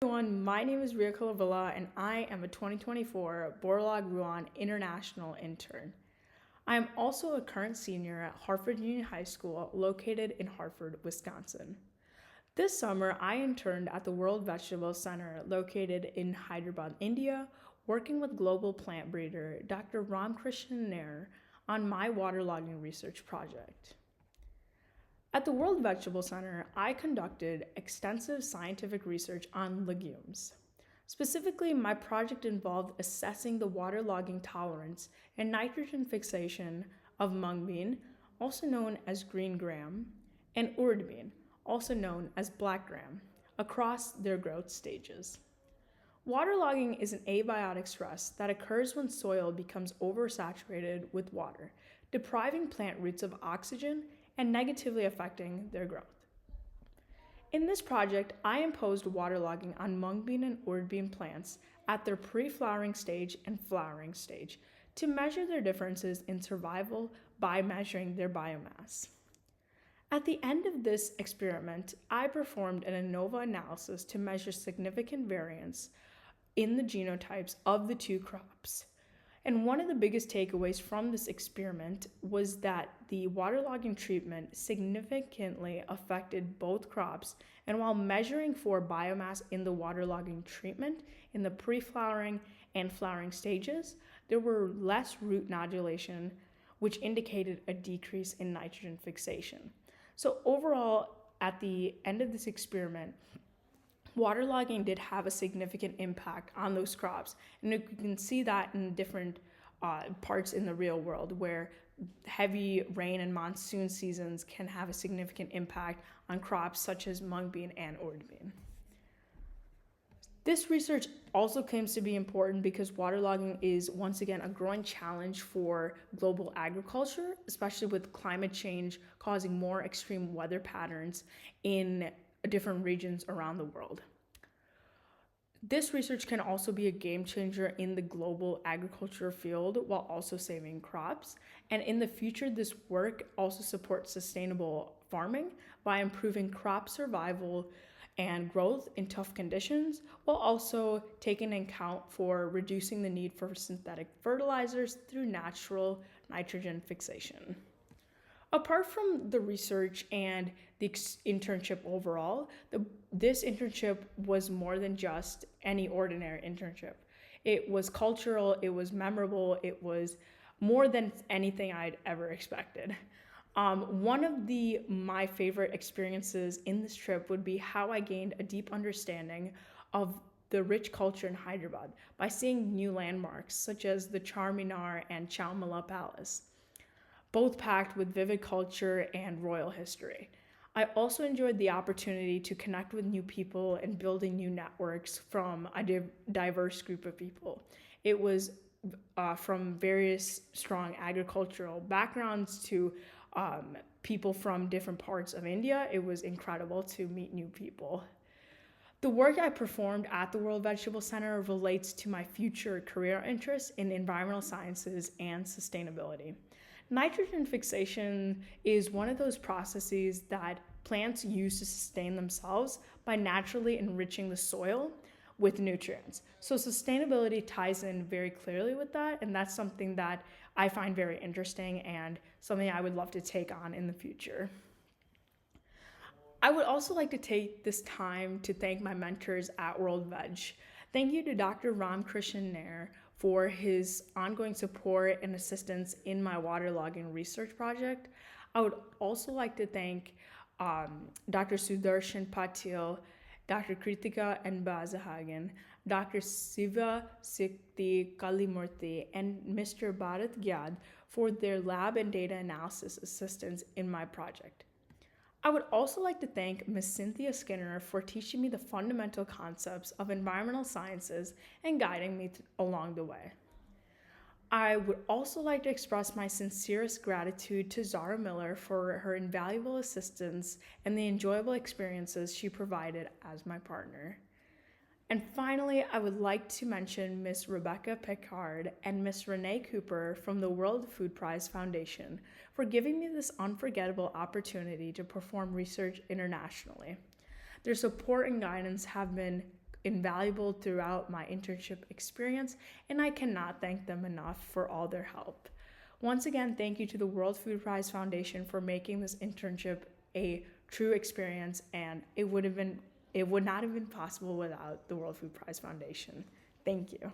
Everyone, my name is Riya Kalluvila and I am a 2024 Borlaug Ruan International Intern. I am also a current senior at Hartford Union High School located in Hartford, Wisconsin. This summer, I interned at the World Vegetable Center located in Hyderabad, India, working with global plant breeder Dr. Ramkrishnan Nair on my waterlogging research project. At the World Vegetable Center, I conducted extensive scientific research on legumes. Specifically, my project involved assessing the waterlogging tolerance and nitrogen fixation of mung bean, also known as green gram, and urd bean, also known as black gram, across their growth stages. Waterlogging is an abiotic stress that occurs when soil becomes oversaturated with water, depriving plant roots of oxygen and negatively affecting their growth. In this project, I imposed waterlogging on mung bean and urd bean plants at their pre-flowering stage and flowering stage to measure their differences in survival by measuring their biomass. At the end of this experiment, I performed an ANOVA analysis to measure significant variance in the genotypes of the two crops. And one of the biggest takeaways from this experiment was that the waterlogging treatment significantly affected both crops. And while measuring for biomass in the waterlogging treatment in the pre-flowering and flowering stages, there were less root nodulation, which indicated a decrease in nitrogen fixation. So overall, at the end of this experiment, waterlogging did have a significant impact on those crops. And you can see that in different parts in the real world where heavy rain and monsoon seasons can have a significant impact on crops such as mung bean and urd bean. This research also claims to be important because waterlogging is once again a growing challenge for global agriculture, especially with climate change causing more extreme weather patterns in different regions around the world. This research can also be a game changer in the global agriculture field while also saving crops. And in the future, this work also supports sustainable farming by improving crop survival and growth in tough conditions, while also taking account for reducing the need for synthetic fertilizers through natural nitrogen fixation. Apart from the research and the internship overall, this internship was more than just any ordinary internship. It was cultural, it was memorable, it was more than anything I'd ever expected. One of my favorite experiences in this trip would be how I gained a deep understanding of the rich culture in Hyderabad by seeing new landmarks such as the Charminar and Chaumala Palace, both packed with vivid culture and royal history. I also enjoyed the opportunity to connect with new people and building new networks from a diverse group of people. It was from various strong agricultural backgrounds to people from different parts of India. It was incredible to meet new people. The work I performed at the World Vegetable Center relates to my future career interests in environmental sciences and sustainability. Nitrogen fixation is one of those processes that plants use to sustain themselves by naturally enriching the soil with nutrients. So sustainability ties in very clearly with that, and that's something that I find very interesting and something I would love to take on in the future. I would also like to take this time to thank my mentors at World Veg. Thank you to Dr. Ramkrishnan Nair for his ongoing support and assistance in my waterlogging research project. I would also like to thank Dr. Sudarshan Patil, Dr. Kritika and Bazahagan, Dr. Siva Sikti Kalimurthy, and Mr. Bharat Gyad for their lab and data analysis assistance in my project. I would also like to thank Ms. Cynthia Skinner for teaching me the fundamental concepts of environmental sciences and guiding me along the way. I would also like to express my sincerest gratitude to Zara Miller for her invaluable assistance and the enjoyable experiences she provided as my partner. And finally, I would like to mention Ms. Rebecca Pickard and Ms. Renee Cooper from the World Food Prize Foundation for giving me this unforgettable opportunity to perform research internationally. Their support and guidance have been invaluable throughout my internship experience, and I cannot thank them enough for all their help. Once again, thank you to the World Food Prize Foundation for making this internship a true experience, and it would not have been possible without the World Food Prize Foundation. Thank you.